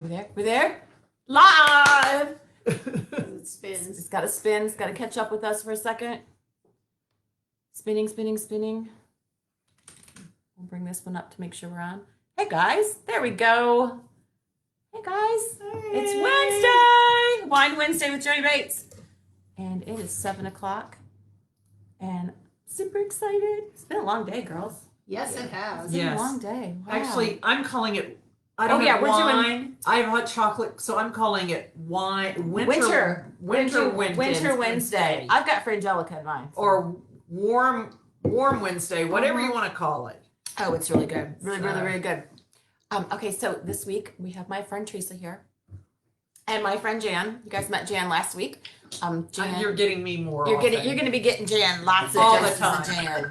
We're there. We're there. Live. It spins. It's got to spin. It's got to catch up with us for a second. Spinning, spinning, spinning. We'll bring this one up to make sure we're on. Hey guys, there we go. Hey guys, Hey. It's Wednesday. Wine Wednesday with Johnny Bates. And it is 7 o'clock. And super excited. It's been a long day, girls. Yes, it has. It's been Yes. a long day. Wow. Actually, I'm calling it. I Oh, don't yeah, have we're wine. doing- I have hot chocolate, so I'm calling it wine. Winter Wednesday. I've got Frangelica in mine. or warm Wednesday, whatever you want to call it. Oh, it's really good. Really, really, So- really good. Okay, so this week we have my friend Teresa here. And my friend Jan. You guys met Jan last week. Jan, You're getting me more. you're often. gonna be getting Jan lots of All the doses of time. Jan.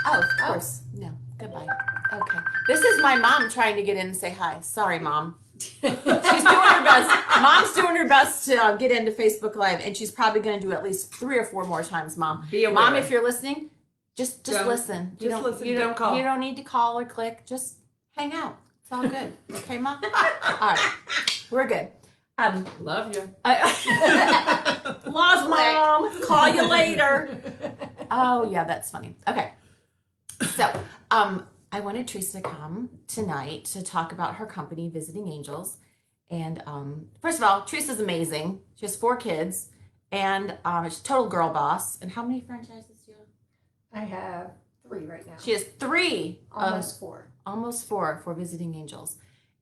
Oh, of course. No, goodbye. Okay. This is my mom trying to get in and say hi. Sorry, Mom. She's doing her best. Mom's doing her best to get into Facebook Live, and she's probably going to do at least 3 or 4 more times, Mom. Be aware. Mom, if you're listening, just Don't- listen. just listen, don't call. You don't need to call or click. Just hang out. It's all good. Okay, Mom? All right. We're good. Love you. Love, Mom. Call you later. Oh, yeah, that's funny. Okay. So, I wanted Teresa to come tonight to talk about her company, Visiting Angels. And first of all, Teresa's amazing. She has 4 kids, and she's a total girl boss. And how many franchises do you have? I have 3 right now. She has 3. Almost 4. Almost 4 for Visiting Angels.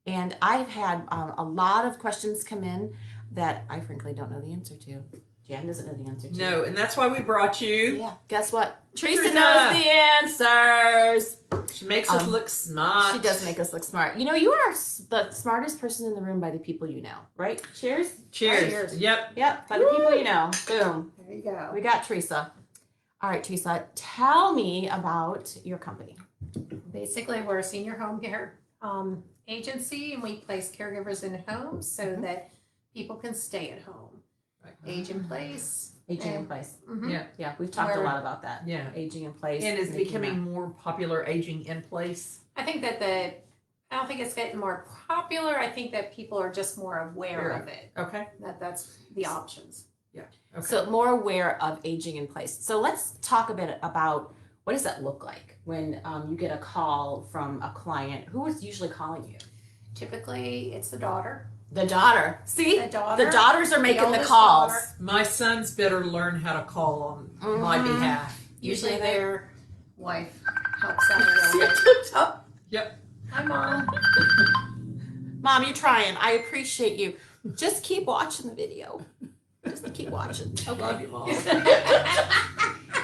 And I've had a lot of questions come in that I frankly don't know the answer to. Jan doesn't know the answer to. No, and that's why we brought you. Yeah. Guess what? Teresa Teresa. knows the answers. She makes us look smart. She does make us look smart. You know, you are the smartest person in the room by the people you know, right? Cheers. Cheers. Cheers. Yep. Yep, by the people you know. Boom. There you go. We got Teresa. All right, Teresa, tell me about your company. Basically, we're a senior home care agency, and we place caregivers in homes so that people can stay at home. Age in place. Aging in And- place. Mhm. Yeah. Yeah, we've talked a Where- lot about that. Yeah. Aging in place. And it's making becoming that- more popular, aging in place. I think that I don't think it's getting more popular. I think that people are just more aware of it. Okay. That's the options. Okay. So more aware of aging in place. So let's talk a bit about what does that look like when you get a call from a client. Who is usually calling you? Typically, it's the daughter. The daughter. See, The daughter. the daughters are making the oldest calls. daughter. My sons better learn how to call on my Mhm. behalf. Usually Usually they- their wife helps out a little bit. Oh, Hi, Mom. Mom, you're trying. I appreciate you. Just keep watching the video. Just keep watching. Love you, Mom.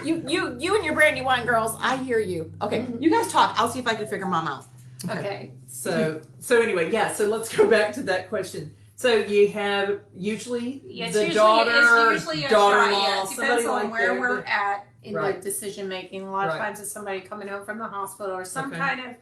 You and your brandy wine girls. I hear you. Okay, you guys talk. I'll see if I can figure Mom out. Okay. So anyway, yeah. So let's go back to that question. So you have usually the daughter, it's usually a daughter-in-law, shot. Yeah, it somebody depends on like where that. we're at in Right. the decision making. A lot of Right. times it's somebody coming home from the hospital or some Okay. kind of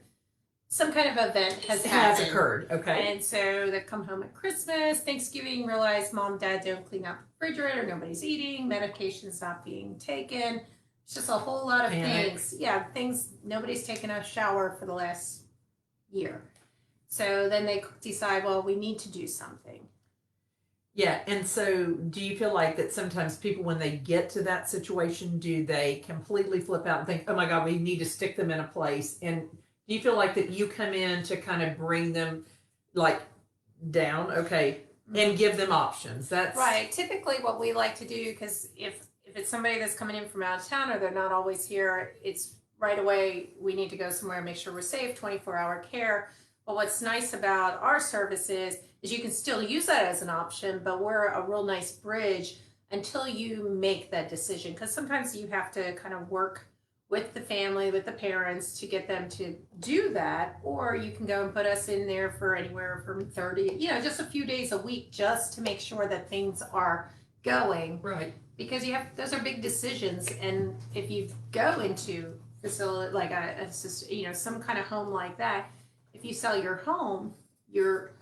event has has happened. occurred. Okay. And so they come home at Christmas, Thanksgiving, realize mom, dad don't clean out the refrigerator, nobody's eating, medication's not being taken. It's just a whole lot of Panic. things. Yeah, nobody's taken a shower for the last year. So then they decide, well, we need to do something. Yeah, and so do you feel like that sometimes people, when they get to that situation, do they completely flip out and think, oh my God, we need to stick them in a place? And do you feel like that you come in to kind of bring them like down, okay, and give them options? That's Right. Typically, what we like to do, because if it's somebody that's coming in from out of town or they're not always here, it's right away. We need to go somewhere and make sure we're safe. 24-hour care. But what's nice about our services is you can still use that as an option, but we're a real nice bridge until you make that decision. Because sometimes you have to kind of work with the family, with the parents to get them to do that, or you can go and put us in there for anywhere from 30, just a few days a week, just to make sure that things are going, right. because those are big decisions. And if you go into facility like some kind of home like that, if you sell your home, you're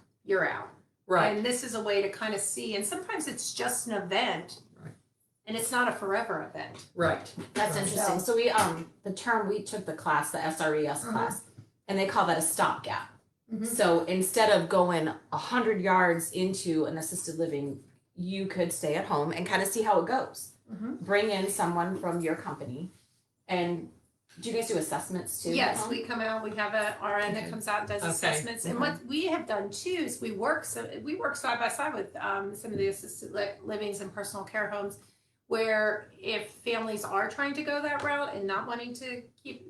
out. Right. And this is a way to kind of see, and sometimes it's just an event. Right. And it's not a forever event. Right. That's Right. interesting. So we took the class, the SRES class, and they call that a stopgap. Mhm. So instead of going 100 yards into an assisted living, you could stay at home and kind of see how it goes. Mhm. Bring in someone from your company, and do you guys do assessments too? Yes, we come out, we have a RN that comes out and does Okay. assessments, and what we have done too is we work side by side with some of the assisted livings and personal care homes, where if families are trying to go that route and not wanting to keep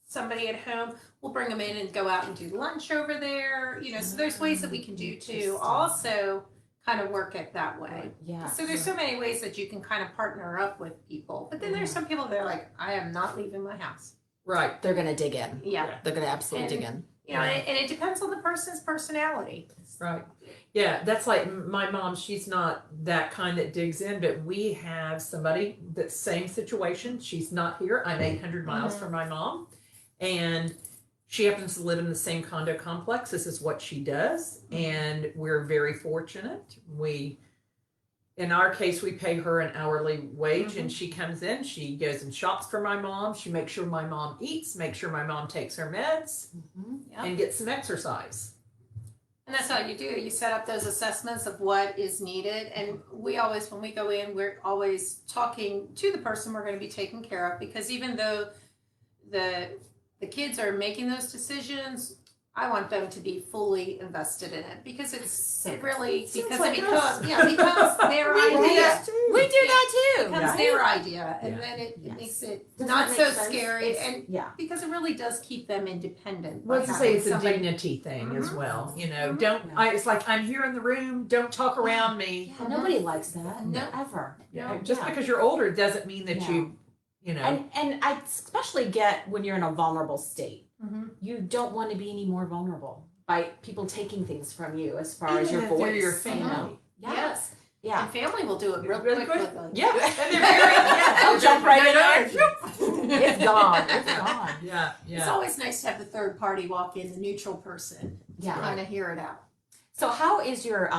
somebody at home, we'll bring them in and go out and do lunch over there, so there's ways that we can do to also kind of work it that way. Yeah. So there's so many ways that you can kind of partner up with people, but then there's some people that are like, I am not leaving my house. Right. They're gonna dig in. Yeah. They're gonna absolutely dig in. And it depends on the person's personality. Right. Yeah, that's like my mom. She's not that kind that digs in, but we have somebody that's same situation. She's not here. I'm 800 miles from my mom, and she happens to live in the same condo complex. This is what she does, and we're very fortunate. In our case, we pay her an hourly wage, and she comes in, she goes and shops for my mom. She makes sure my mom eats, makes sure my mom takes her meds, and gets some exercise. And that's how you do it. You set up those assessments of what is needed. And we always, when we go in, we're always talking to the person we're going to be taking care of, because even though the kids are making those decisions, I want them to be fully invested in it, because it becomes their idea. We do that too. It becomes their idea, and then it Yes. makes it Does not that so make sense? scary, and Yeah. because it really does keep them independent. Well, by to say having it's a somebody- dignity thing as well. Mhm. It's like, I'm here in the room. Don't talk around me. Yeah, nobody likes that. No. Ever. Just because you're older doesn't mean that you know. And I especially get when you're in a vulnerable state. Mhm. You don't want to be any more vulnerable by people taking things from you as far as Even your if they're voice. your you family. know? Yes. Yeah. And family will do it real Really quick. quick. with Yeah, and they're very They'll jump right in there. it. It's gone. It's gone. Yeah, It's always nice to have the third party walk in, the neutral person, to Yeah. kind of hear it out. So how is your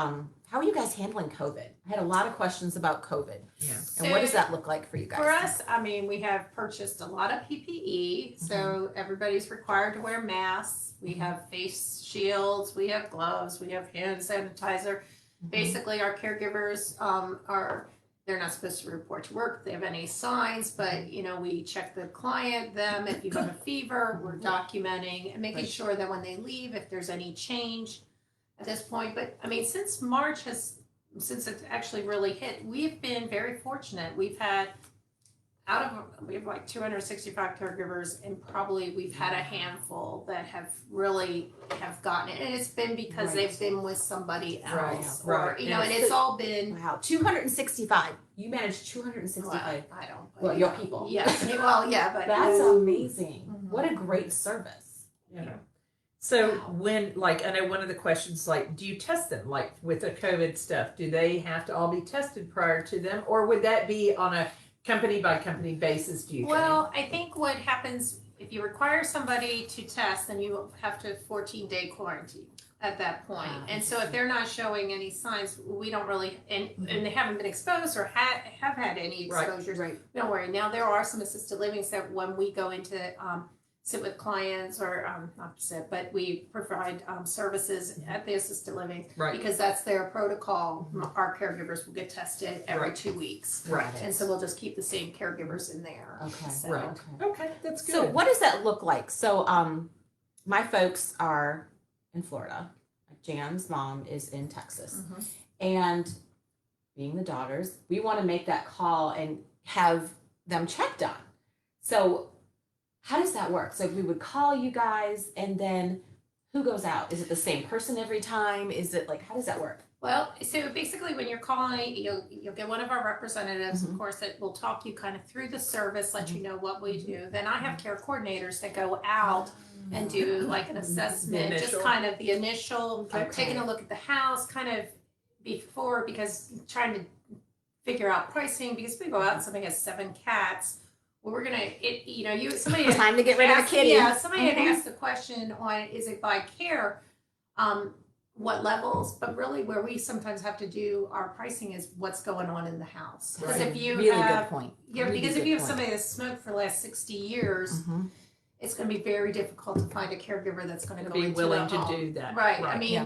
how are you guys handling COVID? I had a lot of questions about COVID. Yeah. And what does that look like for you guys? For us, I mean, we have purchased a lot of PPE, so everybody's required to wear masks. We have face shields, we have gloves, we have hand sanitizer. Basically, our caregivers they're not supposed to report to work if they have any signs, but we check the client, them, if you have a fever, we're documenting and making sure that when they leave, if there's any change at this point. But I mean, since since it's actually really hit, we've been very fortunate. We have like 265 caregivers, and probably we've had a handful that have gotten it, and it's been because they've been with somebody else, or and it's all been. Wow, 265. You managed 265. Well, I don't. Well, your people. Yes. Well, yeah, but That's amazing. Mhm. What a great service. Yeah. So when, I know one of the questions, do you test them? Like with the COVID stuff, do they have to all be tested prior to them? Or would that be on a company by company basis, do you think? Well, I think what happens, if you require somebody to test, then you have to 14-day quarantine at that point. And so if they're not showing any signs, we don't really, and they haven't been exposed or have had any exposures, don't worry. Now, there are some assisted livings that when we go into sit with clients, or not sit, but we provide services at the assisted living, because that's their protocol. Our caregivers will get tested every 2 weeks. Right. And so we'll just keep the same caregivers in there. Okay. So, Right. Okay, that's good. So what does that look like? So my folks are in Florida. Jan's mom is in Texas. And being the daughters, we want to make that call and have them checked on. So how does that work? So we would call you guys, and then who goes out? Is it the same person every time? Is it how does that work? Well, so basically when you're calling, you'll get one of our representatives, of course, that will talk you kind of through the service, let you know what we do. Then I have care coordinators that go out and do an assessment, just kind of the initial, taking a look at the house, kind of before, because trying to figure out pricing, because we go out and somebody has 7 cats. Well, we're gonna, somebody Time to get rid of a kitty. Yeah, somebody had asked the question on, is it by care, what levels? But really, where we sometimes have to do our pricing is what's going on in the house. Because if you really have, good point. yeah, Really because good if you have point. somebody that's smoked for the last 60 years, it's going to be very difficult to find a caregiver that's going to To go be into willing a to home. do that. Right. I mean,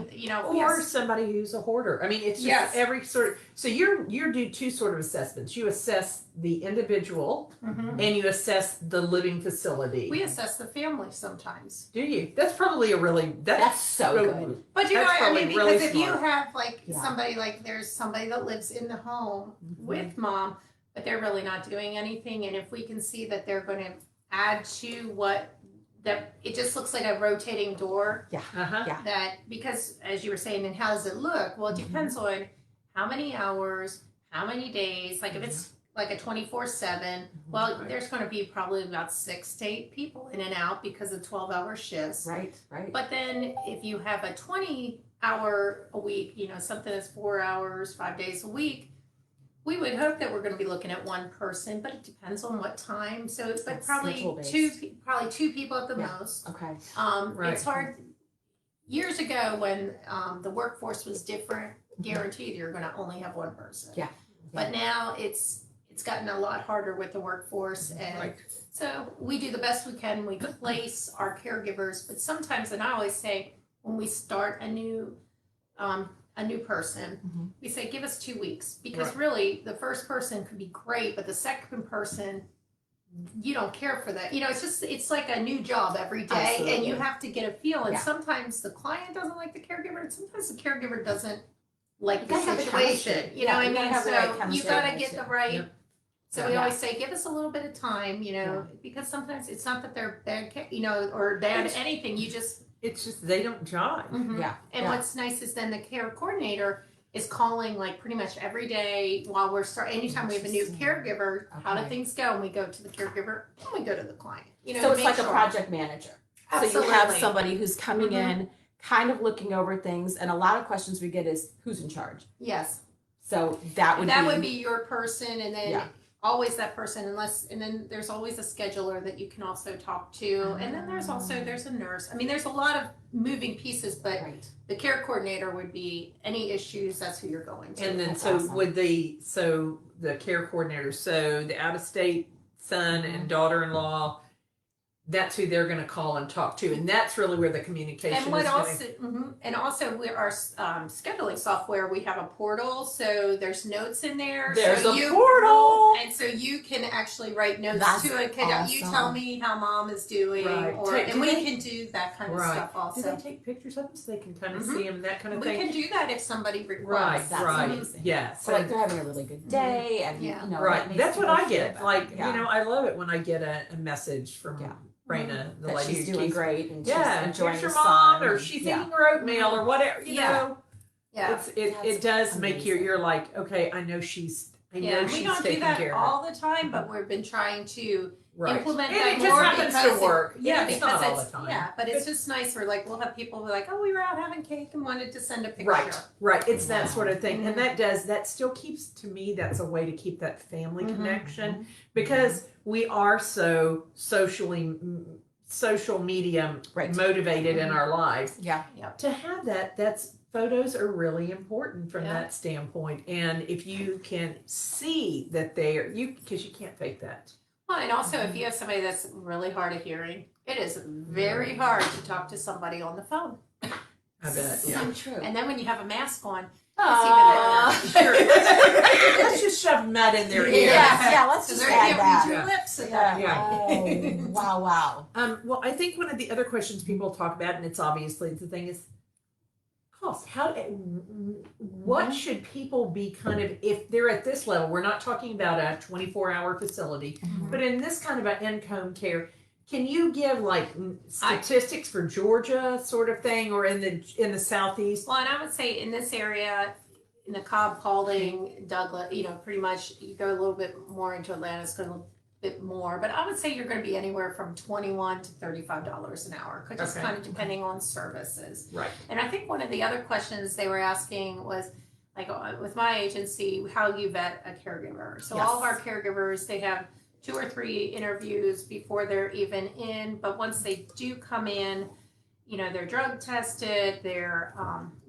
Or yes. somebody who's a hoarder. I mean, it's just Yes. every sort of, so you do two sort of assessments. You assess the individual Mhm. and you assess the living facility. We assess the family sometimes. Do you? That's probably a really, That's so good. But you know, That's I mean, probably really because if you smart. have like Yeah. somebody like there's somebody that lives in the home with mom, but they're really not doing anything, and if we can see that they're going to add to what that it just looks like a rotating door. Uh-huh. Yeah. That because as you were saying, and how does it look? Well, it depends on how many hours, how many days. Like if it's like a 24/7, well, Right. there's going to be probably about 6 to 8 people in and out because of 12-hour shifts. Right, right. But then if you have a 20-hour a week, something that's 4 hours, 5 days a week, we would hope that we're going to be looking at one person, but it depends on what time. So, but That's probably schedule-based. probably two people at the Yeah. most. Okay. Right. It's hard. Years ago, when the workforce was different, guaranteed you're going to only have one person. Yeah. But now it's gotten a lot harder with the workforce, and Right. so we do the best we can. We place our caregivers, but sometimes, and I always say, when we start a new person, Mhm. we say, give us 2 weeks, because Right. really the first person could be great, but the second person, you don't care for that. It's like a new job every day, and Absolutely. you have to get a feel. And Yeah. sometimes the client doesn't like the caregiver, and sometimes the caregiver doesn't like You the gotta have the situation. chemistry. You know Yeah, what I you gotta mean? have the right So you chemistry gotta there, get too. the right. Yep. So we Yeah. always say, give us a little bit of time, because sometimes it's not that they're bad, or bad at anything. You just. It's just they don't jive. Mhm. Yeah. And yeah. what's nice is then the care coordinator is calling like pretty much every day while we're anytime we have a new Interesting. caregiver, how do Okay. things go? And we go to the caregiver and we go to the client. So to it's make like a sure. project manager. Absolutely. So you have somebody who's coming Mhm. in, kind of looking over things, and a lot of questions we get is who's in charge. Yes. So that would be your person, and then Yeah. always that person, and then there's always a scheduler that you can also talk to, and then there's a nurse. I mean, there's a lot of moving pieces, but right. the care coordinator would be any issues. That's who you're going to. And then That's so awesome. would the care coordinator, so the out of state son and daughter-in-law, that's who they're going to call and talk to, and that's really where the communication And what is also, and also with our scheduling software, we have a portal, so there's notes in there. There's so a you, portal! and so you can actually write notes That's to it. Can you awesome. tell me how mom is doing, Right. and Do we they- can do that kind of Right. stuff Do also. they take pictures of them so they can kind of Mhm. see them and that kind of We thing? can do that if somebody Right, requests. That's right, amazing. yeah. So like they're having a really good day, and Yeah. you know, Right, that makes that's what people I feel get. better. Like, yeah. I love it when I get a message from Yeah. Raina, the that lady she's who doing keeps, great and yeah, she's enjoying here's your the mom, sun, or and- she's yeah. eating her oatmeal, or whatever, you Yeah. know. Yeah. It That's does make amazing. you're like, okay, I know she's We taking don't do care that of all the time, but we've been trying to right. implement And that it just more happens because to work. Yeah, it's because not all the it's time. yeah, but it's just nice. We'll have people be like, oh, we were out having cake and wanted to send a picture. Right. It's that sort of thing. Mhm. And that still keeps, to me, that's a way to keep that family Mhm. connection, because we are so social media Right. motivated in Mhm. our lives. Yeah. To have that's photos are really important from Yeah. that standpoint. And if you can see that because you can't fake that. Well, and also if you have somebody that's really hard of hearing, it is very hard to talk to somebody on the phone. I bet. Yeah. So true. And then when you have a mask on, Aw. it's even harder. Let's just shove mud in their ear. Yeah, let's So just they add can't that. read your lips at that Yeah. point. Oh, wow. Well, I think one of the other questions people talk about, and it's obviously the thing, is cost. What should people be kind of, if they're at this level? We're not talking about a 24-hour facility, Mhm. but in this kind of an in-home care, can you give like statistics for Georgia sort of thing, or in the southeast? Well, and I would say in this area, in the Cobb, Paulding, Douglas, pretty much you go a little bit more into Atlanta, it's going to a little bit more, but I would say you're going to be anywhere from $21 to $35 an hour, because it's Okay. kind of depending on services. Right. And I think one of the other questions they were asking was, like with my agency, how you vet a caregiver. So all of our caregivers, they have 2 or 3 interviews before they're even in, but once they do come in, they're drug tested, they're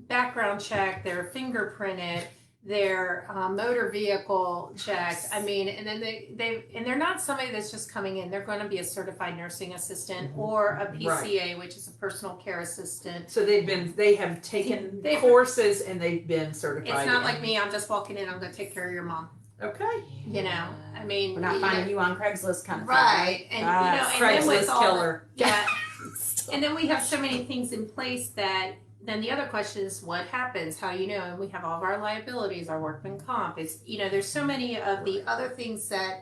background checked, they're fingerprinted, their motor vehicle checked. I mean, and then they're not somebody that's just coming in. They're going to be a certified nursing assistant or a PCA, which is a personal care assistant. So they have taken courses and they've been certified. It's not like me. I'm just walking in. I'm going to take care of your mom. Okay. You know, I mean, we're not finding you on Craigslist kind of right. thing. And you know, and then with Craigslist all killer. yeah. And then we have so many things in place that then the other question is what happens, how you know, and we have all of our liabilities, our workman comp. It's, you know, there's so many of the other things that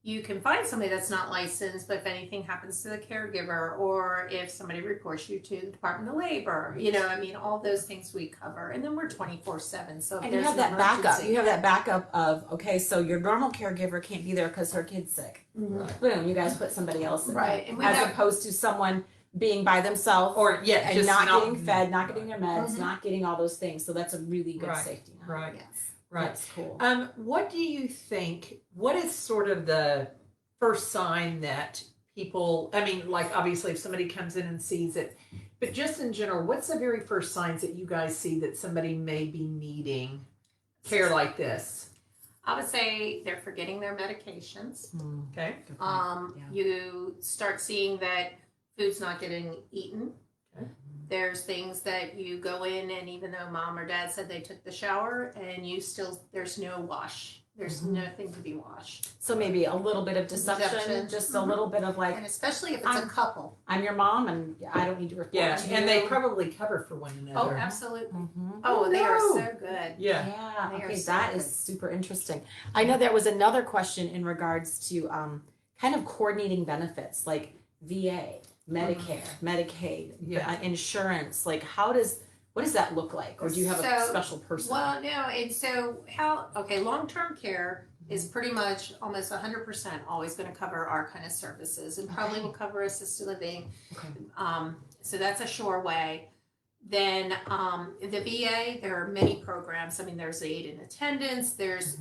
you can find somebody that's not licensed, but if anything happens to the caregiver or if somebody reports you to the Department of Labor, you know, I mean, all those things we cover. And then we're 24/7. So if And you there's have an that backup. emergency- You have that backup of, okay, so your normal caregiver can't be there because her kid's sick. Mhm. Boom, you guys put somebody else in. Right. And we As have, opposed to someone being by themselves Or and just not getting fed, not getting their meds, Mhm. not getting all those things. So that's a really good Right. safety net. Right. yes. Right. That's cool. What do you think? What is sort of the first sign that people? I mean, like obviously, if somebody comes in and sees it, but just in general, what's the very first signs that you guys see that somebody may be needing care like this? I would say they're forgetting their medications. Okay. Yeah. You start seeing that food's not getting eaten. Okay. There's things that you go in and even though mom or dad said they took the shower and you still, there's no wash. There's nothing to be washed. So maybe a little bit of deception, Deception. just a little bit of like, And especially if it's a couple. I'm your mom and I don't need to report Yeah, to and you. they probably cover for one Oh, another. absolutely. Mhm. Oh, they are no. so good. Yeah. Yeah, They are okay, so that good. is super interesting. I know there was another question in regards to kind of coordinating benefits like VA, Medicare, Medicaid, Yeah. insurance. Like, what does that look like? Or do you have a So, special person? Well, no, and so long-term care is pretty much almost 100% always going to cover our kind of services and probably will cover assisted living. Okay. So that's a sure way. Then the VA, there are many programs. I mean, there's aid in attendance. There's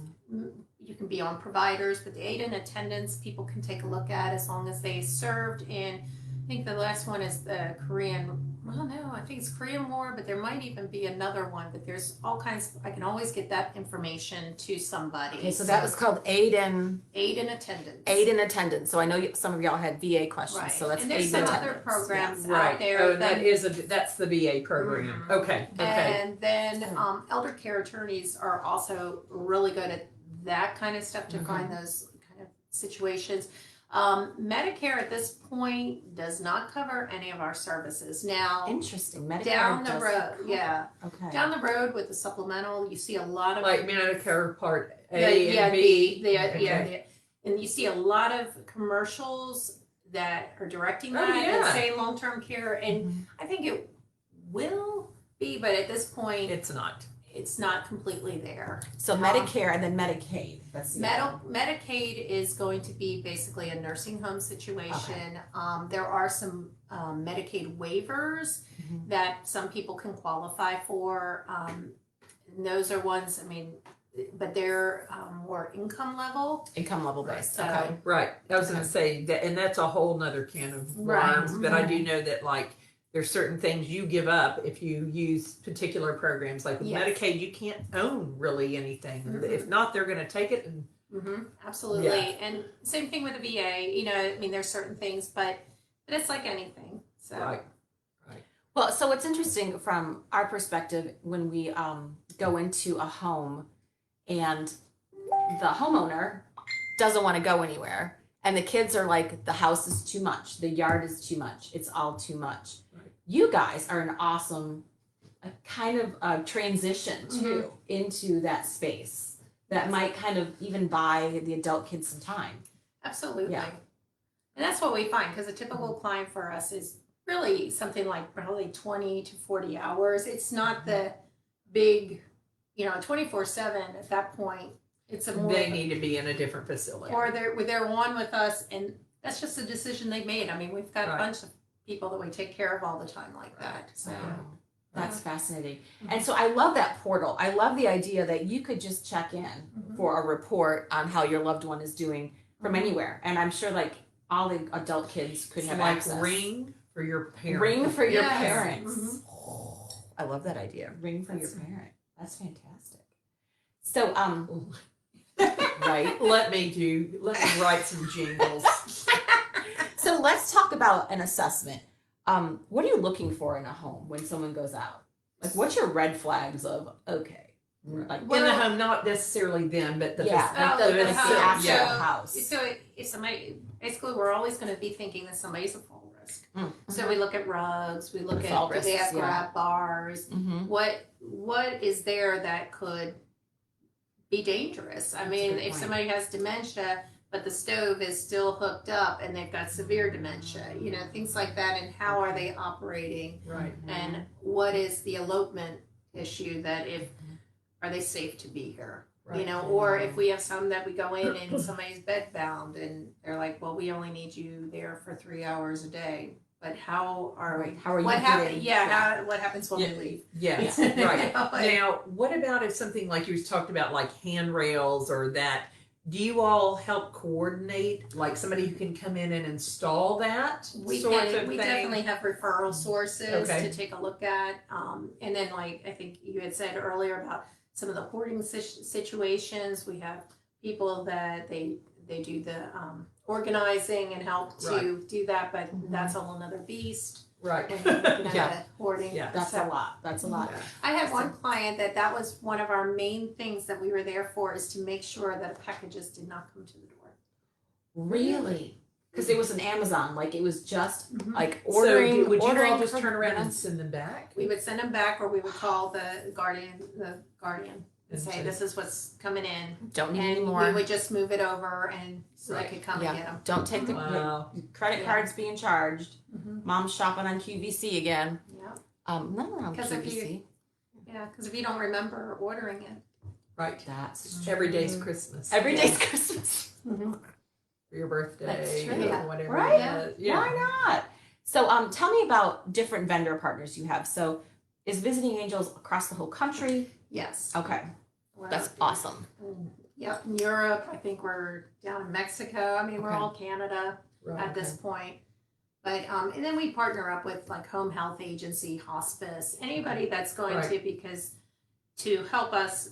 you can be on providers, but the aid in attendance people can take a look at as long as they served in. I think the last one is the Korean. Well, no, I think it's Korean War, but there might even be another one. But there's all kinds. I can always get that information to somebody. Okay, so that was called aid in attendance. So I know some of y'all had VA questions. Right. So that's And aid there's in some attendance. other programs out Right. there. Oh, that's the VA program. Mhm. Okay. Okay. And then elder care attorneys are also really good at that kind of stuff to find those kind of situations. Medicare at this point does not cover any of our services. Now, Interesting. Medicare down the does road, cover. yeah, Okay. down the road with the supplemental, you see a lot of Like Medicare Part A and B, B. and you see a lot of commercials that are directing Oh, that and yeah. say long-term care, and I think it will be, but at this point, It's not. it's not completely there. So Medicare and then Medicaid. That's the other one. Medicaid is going to be basically a nursing home situation. There are some Medicaid waivers Mhm. that some people can qualify for. And those are ones, I mean, but they're more income level. Income level based. So- Okay. Right. I was going to say that, and that's a whole nother can of Right. worms. But I do know that like there's certain things you give up if you use particular programs. Like with Yes. Medicaid, you can't own really anything. Mhm. If not, they're going to take it. And Absolutely. Yeah. And same thing with the VA. You know, I mean, there's certain things, but it's like anything. So. right. Well, so it's interesting from our perspective when we go into a home and the homeowner doesn't want to go anywhere. And the kids are like, the house is too much. The yard is too much. It's all too much. Right. You guys are an awesome kind of transition too into that space that might kind of even buy the adult kids some time. Absolutely. Yeah. And that's what we find because a typical client for us is really something like probably 20 to 40 hours. It's not the big, 24/7 at that point. It's a more They need to be in a different facility. or they're on with us and that's just a decision they made. I mean, we've got Right. a bunch of people that we take care of all the time like that. So That's fascinating. And so I love that portal. I love the idea that you could just check in for a report on how your loved one is doing from anywhere. And I'm sure like all the adult kids could It's have like access. ring for your parents. Ring for your Yes. parents. I love that idea. Ring for your parent. That's fantastic. So, right. Let me write some jingles. So let's talk about an assessment. What are you looking for in a home when someone goes out? Like, what's your red flags of, okay, like, In the home, not necessarily them, but the yeah, like the house. actual So- house. So if somebody, basically, we're always going to be thinking that somebody's a fall risk. Mm. So we look at rugs, we look Fall at do they risks, have yeah. grab bars. Mm-hmm. What is there that could be dangerous? I a mean, good if point. somebody has dementia, but the stove is still hooked up and they've got severe dementia, things like that, and how are they operating? Right. And what is the elopement issue that if are they safe to be here? Right. Or if we have some that we go in and somebody's bed bound and they're like, well, we only need you there for 3 hours a day. But how are Right. How are what you happens? getting? What happens when we leave? Yes, Yeah. right. Like- Now, what about if something like you talked about, like handrails or that? Do you all help coordinate, like somebody who can come in and install that We sort of can. We thing? definitely have referral sources Okay. to take a look at. And then, like I think you had said earlier about some of the hoarding situations, we have people that they do the organizing and help to Right. do that, but Mhm. that's a whole nother beast. Right. When you're looking at Yeah. the hoarding. Yeah. That's So a lot. That's a lot. I had one client that was one of our main things that we were there for, is to make sure that packages did not come to the door. Really? Because it was an Amazon. Like, it was just Mhm. like So ordering. would you ordering all just for- turn around you know? and send them back? We would send them back, or we would call the guardian, and say, this is what's coming in. Don't need And any we more. would just move it over and so they Right. could come and get Yeah. them. Don't take the Wow. credit Yeah. cards being charged. Mhm. Mom's shopping on QVC again. Yeah, Not around 'Cause if QVC. yeah, because if you don't remember ordering it. Right. That's Every day's Christmas. every Yeah. day's Christmas. For your birthday. That's true. Or Yeah. whatever. Right? Yeah. Why not? So, tell me about different vendor partners you have. So, is Visiting Angels across the whole country? Yes. Okay, We're- that's awesome. Yep, in Europe, I think we're down in Mexico. I mean, we're Okay. all Canada Right. at this point. But, and then we partner up with like home health agency, hospice, anybody that's going Right. to, because to help us,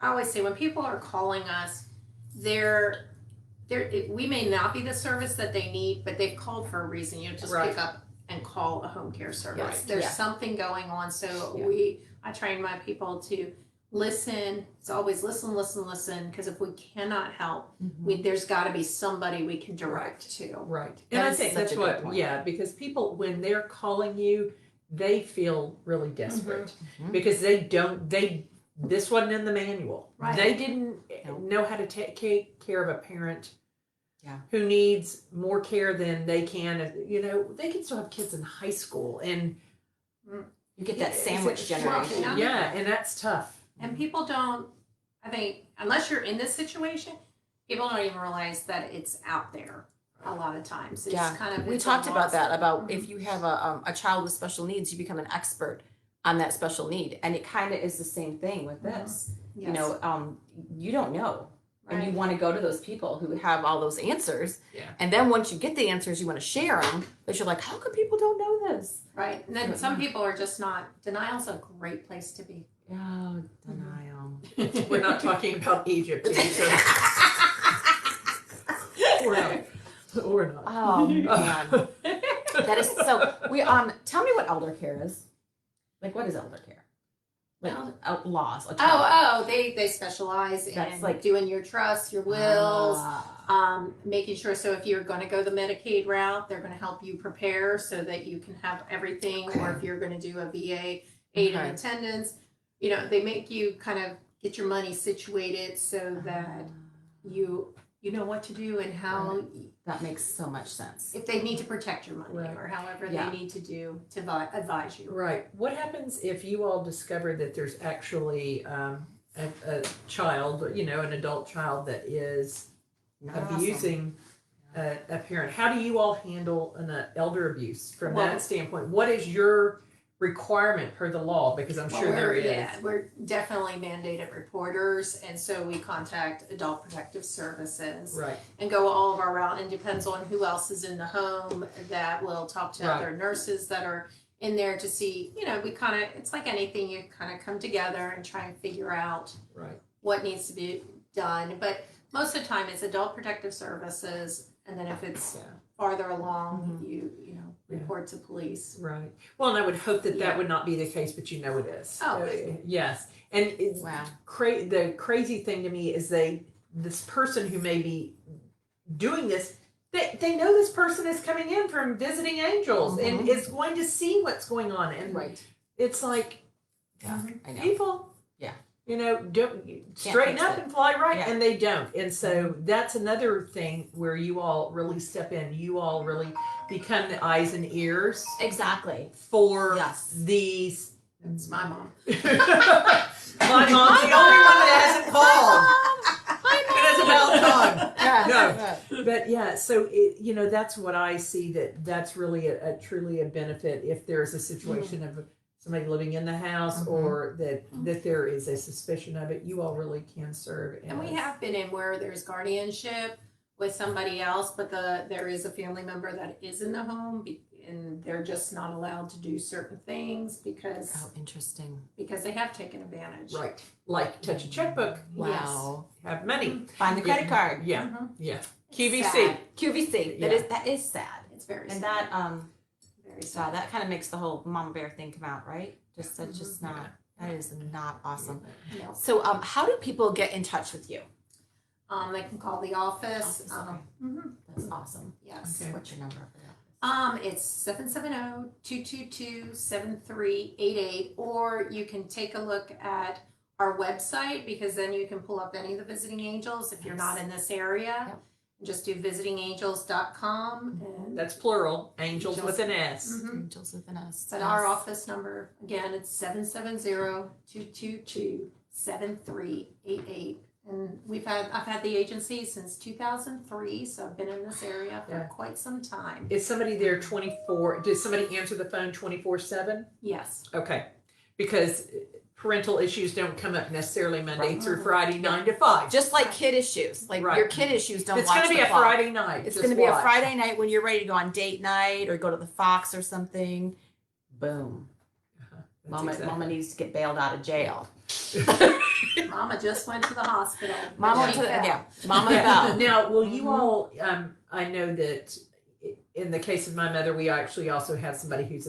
I always say when people are calling us, we may not be the service that they need, but they've called for a reason. You just Right. pick up and call a home care service. Right. There's Yeah. something going on. So Yeah. I train my people to listen. It's always listen, because if we cannot help, there's got to be somebody we can direct to. Right. That And I is think such that's a good what, point. yeah, because people, when they're calling you, they feel really desperate Mhm. because this wasn't in the manual. Right. They didn't No. know how to take care of a parent Yeah. who needs more care than they can. They can still have kids in high school and You get that It's sandwich a- generation. Yeah. Yeah, and that's tough. And people don't, I think, unless you're in this situation, people don't even realize that it's out there a lot of times. It's Yeah. kind of. We it's talked about lost. that, about Mhm. if you have a child with special needs, you become an expert on that special need. And it kind of is the same thing with this. Yes. You know, you don't know. And you Right. want to go to those people who have all those answers. Yeah. And then once you get the answers, you want to share them. But you're like, how come people don't know this? Right. And then some people are just not, denial's a great place to be. Oh, denial. We're not talking about Egypt. Teresa. We're not. Oh man, that is so. Tell me what elder care is. Like, what is elder care? Like laws. Like They specialize That's in like- doing your trusts, your wills, Ah, making sure, so if you're going to go the Medicaid route, they're going to help you prepare so that you can have everything, or if you're going to do a VA aid Okay. and attendance, they make you kind of get your money situated so that you know what to do and how, that makes so much sense. if they need to protect your money Right. or however Yeah. they need to do to advise you. Right. What happens if you all discover that there's actually a child, an adult child that is Awesome. abusing a parent? How do you all handle an elder abuse from Well- that standpoint? What is your requirement per the law? Because I'm sure there is. We're definitely mandated reporters, and so we contact Adult Protective Services Right. and go all of our route, and depends on who else is in the home that will talk to Right. other nurses that are in there to see, we kind of, it's like anything, you kind of come together and try and figure out Right. what needs to be done. But most of the time it's adult protective services. And then if it's Yeah. farther along, Mhm. you report to police. Right. Well, and I would hope that Yeah. that would not be the case, but you know it is. Oh. Yes. And it's Wow. the crazy thing to me is this person who may be doing this, they know this person is coming in from visiting angels and Mhm. is going to see what's going on. And Right. it's like, Yeah. I know. people, Yeah. don't straighten fix up it. and fly right, Yeah. and they don't. And so that's another thing where you all really step in. You all really become the eyes and ears Exactly. for Yes. these. It's my mom. My mom's the only one that hasn't called. It is about time. Yeah. No. But yeah, so that's what I see, that's really a truly a benefit if there's a situation of somebody living in the house Mhm. or that there is a suspicion of it. You all really can serve. And we as- have been in where there's guardianship with somebody else, but there is a family member that is in the home and they're just not allowed to do certain things because Oh, interesting. they have taken advantage. right, like touch a checkbook, Wow. have money. Find the credit card. Yeah, Mhm. yeah. It's QVC. sad. QVC. Yeah. That is sad. It's very And sad. that Very so sad. that kind of makes the whole mama bear thing come out, right? That's just not. That is not awesome. No. So how do people get in touch with you? They can call the office. Office, okay. Mhm. That's awesome. Yes. Okay. What's your number for that? It's 770-222-7388, or you can take a look at our website because then you can pull up any of the visiting angels if you're Nice. not in this area. Yep. Just do visitingangels.com and That's plural. Angels with an S. Mhm. Angels with an S. But our office number again, it's 770-222-7388. And I've had the agency since 2003, so I've been in this area for Yeah. quite some time. Is somebody there 24? Does somebody answer the phone 24/7? Yes. Okay, because parental issues don't come up necessarily Monday Right. through Friday 9 to 5. Just like kid issues, like Right. your kid issues don't It's watch going to be the a clock. Friday night. It's just going to be a watch. Friday night when you're ready to go on date night or go to the Fox or something. Boom. That's Mama exactly- needs to get bailed out of jail. Mama just went to the hospital. Mama She to the, fell. yeah. Mama Yeah. fell. Now, will you Mhm. all? I know that in the case of my mother, we actually also have somebody who's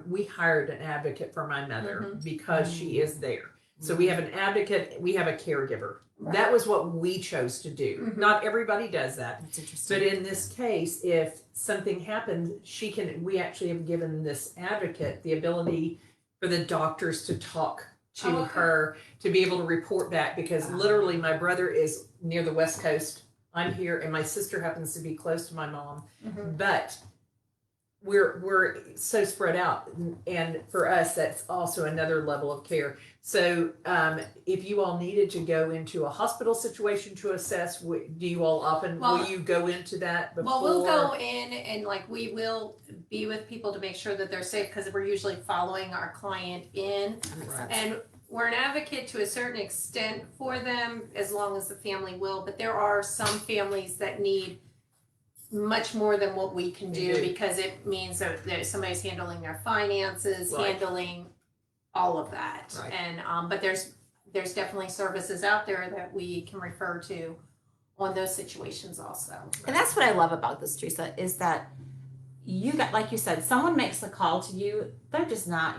we hired an advocate for my mother Mhm. because she is there. So we have an advocate, we have a caregiver. Right. That was what we chose to do. Mhm. Not everybody does that. That's interesting. But in this case, if something happens, we actually have given this advocate the ability for the doctors to talk to Oh, okay. her to be able to report back because literally my brother is near the West Coast. I'm here and my sister happens to be close to my mom. Mhm. But we're so spread out, and for us that's also another level of care. So if you all needed to go into a hospital situation to assess, do you all often Well- will you go into that before? Well, we'll go in and we will be with people to make sure that they're safe because we're usually following our client in. That makes Right. sense. And we're an advocate to a certain extent for them as long as the family will, but there are some families that need much more than what we can They do do. because it means that somebody's handling their finances, Right. handling all of that. Right. And but there's definitely services out there that we can refer to on those situations also. And that's what I love about this, Teresa, is that you got, like you said, someone makes a call to you. They're just not,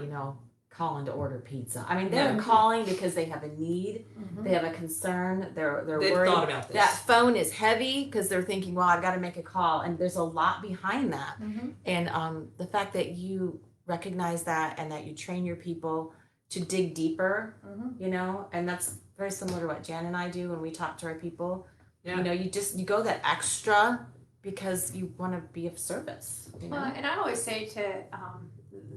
calling to order pizza. I mean, they're No. calling because they have a need, Mhm. they have a concern, they're They've worried. thought about this. That phone is heavy because they're thinking, well, I've got to make a call, and there's a lot behind that. Mhm. And the fact that you recognize that and that you train your people to dig deeper, Mhm. and that's very similar to what Jan and I do when we talk to our people. Yeah. You go that extra because you want to be of service. Well, and I always say to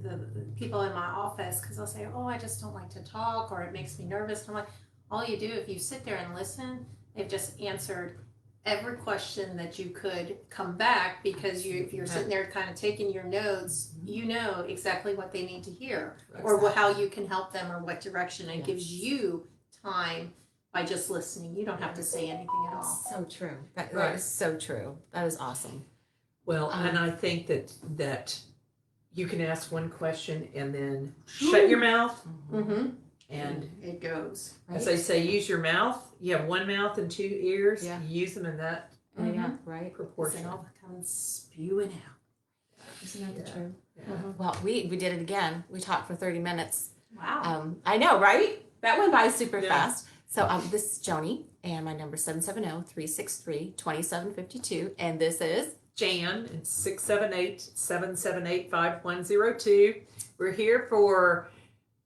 the people in my office, because they'll say, "Oh, I just don't like to talk," or "It makes me nervous." And I'm like, all you do, if you sit there and listen, they've just answered every question that you could come back because if you're sitting there kind of taking your notes, you know exactly what they need to hear or how you can help them or what direction. It gives you time by just listening. You don't have to say anything at all. So true. That Right. is so true. That is awesome. Well, and I think that you can ask one question and then shut your mouth. Mm-hmm. And It goes. as they say, use your mouth. You have one mouth and two ears. Yeah. Use them in that Yeah, right. proportion. It all comes spewing out. Isn't that the Yeah. truth? Yeah. Well, we did it again. We talked for 30 minutes. Wow. I know, right? That went by super Yeah. fast. So this is Joni, and my number is 770-363-2752. And this is Jan, it's 678-778-5102. We're here for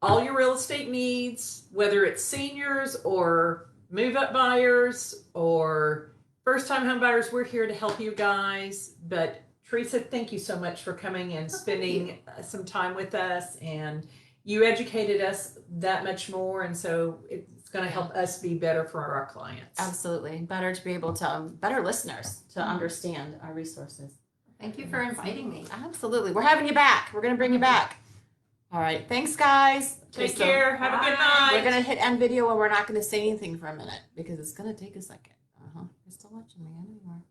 all your real estate needs, whether it's seniors or move-up buyers or first-time home buyers. We're here to help you guys. But Teresa, thank you so much for coming and spending some time with us. And you educated us that much more, and so it's going to help us be better for our clients. absolutely better to be able to, better listeners to understand our resources. Thank you for inviting me. Absolutely. We're having you back. We're going to bring you back. All right. Thanks, guys. Take So care. Have a good Bye. night. We're going to hit end video, and we're not going to say anything for a minute because it's going to take a second. You're still watching me. I know you are.